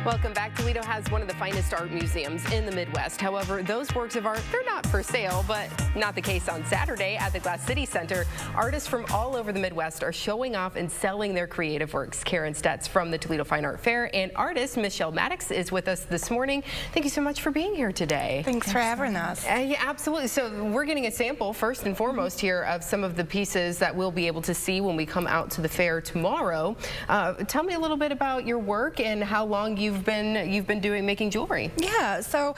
Welcome back. Toledo has one of the finest art museums in the Midwest. However, those works of art, they're not for sale, but not the case on Saturday at the Glass City Center. Artists from all over the Midwest are showing off and selling their creative works. Karyn Stetz from the Toledo Fine Art Fair and artist Michelle Maddux is with us this morning. Thank you so much for being here today. Thanks for having us. Yeah, absolutely. So we're getting a sample first and foremost here of some of the pieces that we'll be able to see when we come out to the fair tomorrow. Tell me a little bit about your work and how long you've been making jewelry. Yeah, so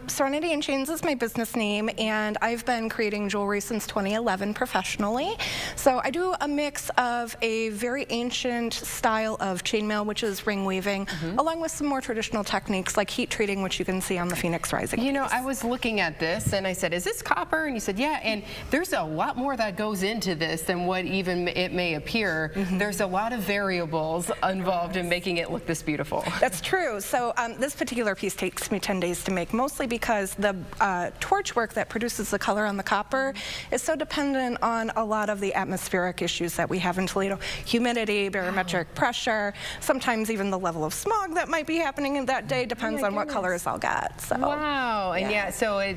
Serenity and Chains is my business name, and I've been creating jewelry since 2011 professionally. So I do a mix of a very ancient style of chainmail, which is ring weaving, along with some more traditional techniques like heat treating, which you can see on the Phoenix Rising. You know, I was looking at this and I said, is this copper? And you said, yeah, and there's a lot more that goes into this than what even it may appear. There's a lot of variables involved in making it look this beautiful. That's true. So this particular piece takes me 10 days to make, mostly because the torch work that produces the color on the copper is so dependent on a lot of the atmospheric issues that we have in Toledo. Humidity, barometric pressure, sometimes even the level of smog that might be happening in that day depends on what colors I'll get. So, wow. And yeah, so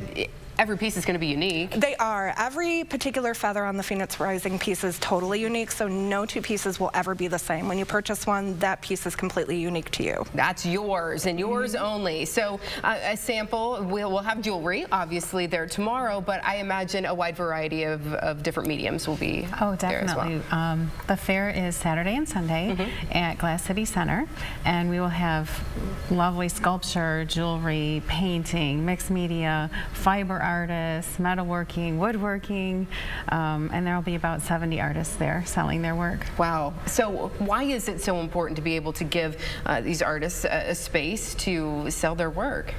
every piece is going to be unique. They are. Every particular feather on the Phoenix Rising piece is totally unique, so no two pieces will ever be the same. When you purchase one, that piece is completely unique to you. That's yours and yours only. So a sample, we'll have jewelry, obviously, there tomorrow, but I imagine a wide variety of different mediums will be there as well. The fair is Saturday and Sunday at Glass City Center, and we will have lovely sculpture, jewelry, painting, mixed media, fiber artists, metalworking, woodworking, and there will be about 70 artists there selling their work. Wow. So why is it so important to be able to give these artists a space to sell their work?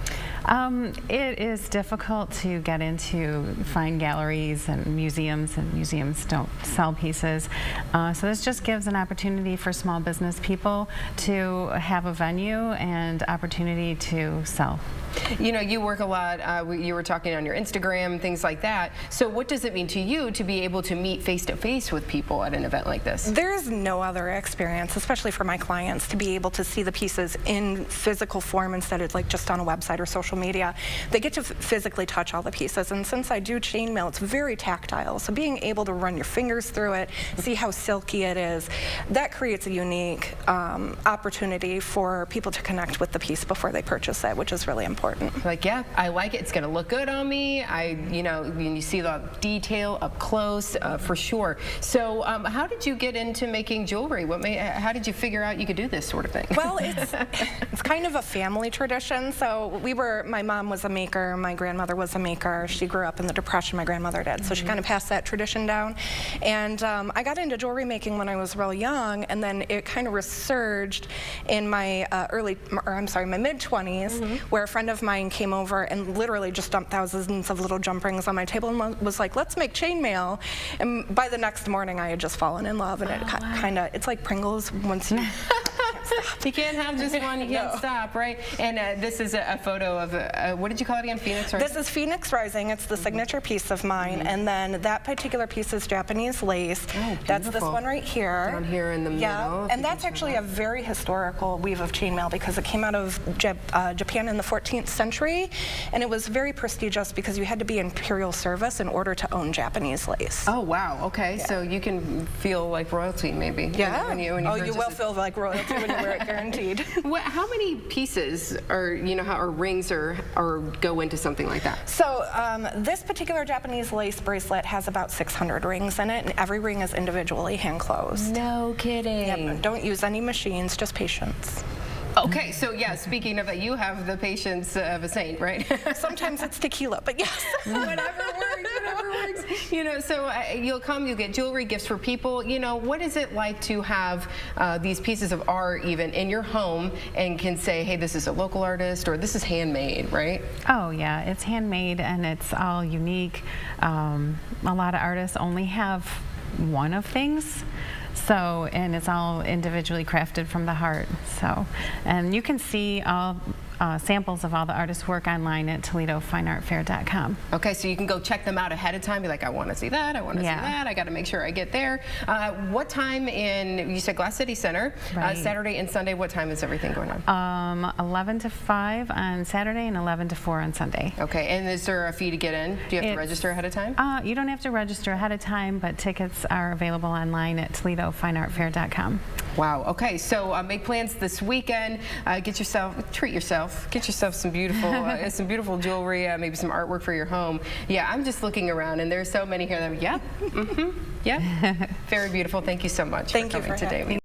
It is difficult to get into fine galleries and museums don't sell pieces. So this just gives an opportunity for small business people to have a venue and opportunity to sell. You know, you work a lot, you were talking on your Instagram, things like that. So what does it mean to you to be able to meet face-to-face with people at an event like this? There's no other experience, especially for my clients, to be able to see the pieces in physical form instead of like just on a website or social media. They get to physically touch all the pieces, and since I do chainmail, it's very tactile. So being able to run your fingers through it, see how silky it is, that creates a unique opportunity for people to connect with the piece before they purchase it, which is really important. Like, yeah, I like it. It's going to look good on me. You know, when you see the detail up close, for sure. So, how did you get into making jewelry? How did you figure out you could do this sort of thing? Well, it's kind of a family tradition. So my mom was a maker, my grandmother was a maker. She grew up in the Depression, my grandmother did. So she kind of passed that tradition down. And I got into jewelry making when I was real young, and then it kind of resurged in my my mid-20s, where a friend of mine came over and literally just dumped thousands of little jump rings on my table and was like, let's make chainmail. And by the next morning, I had just fallen in love, and it kind of, it's like Pringles once you... You can't have just one, you can't stop, right? And this is a photo of, what did you call it again, Phoenix Rising? This is Phoenix Rising. It's the signature piece of mine, and then that particular piece is Japanese lace. Oh, that's this one right here. Down here in the middle. Yeah, and that's actually a very historical weave of chainmail because it came out of Japan in the 14th century, and it was very prestigious because you had to be in imperial service in order to own Japanese lace. Oh, wow, okay, so you can feel like royalty maybe. Yeah, when you you will feel like royalty when you wear it, guaranteed. How many pieces or rings or go into something like that? So this particular Japanese lace bracelet has about 600 rings in it, and every ring is individually hand closed. No kidding. Yep, don't use any machines, just patience. Okay, so yeah, speaking of that, you have the patience of a saint, right? Sometimes it's tequila, but yes. Whatever works. You know, so you'll get jewelry, gifts for people. You know, what is it like to have these pieces of art even in your home and can say, hey, this is a local artist or this is handmade, right? Oh yeah, it's handmade and it's all unique. A lot of artists only have one of things. So, and it's all individually crafted from the heart. So, and you can see all samples of all the artists' work online at ToledoFineArtFair.com. Okay, so you can go check them out ahead of time. Be like, I want to see that. I want to see that. I got to make sure I get there. What time you said Glass City Center, Right. Saturday and Sunday, what time is everything going on? 11 to 5 on Saturday and 11 to 4 on Sunday. Okay, and is there a fee to get in? Do you have to register ahead of time? You don't have to register ahead of time, but tickets are available online at ToledoFineArtFair.com. Wow. Okay. So make plans this weekend. Treat yourself. Get yourself some beautiful jewelry. Maybe some artwork for your home. Yeah. I'm just looking around, and there's so many here. That yep. Yep. Very beautiful. Thank you so much. Thank for you coming for today. having me.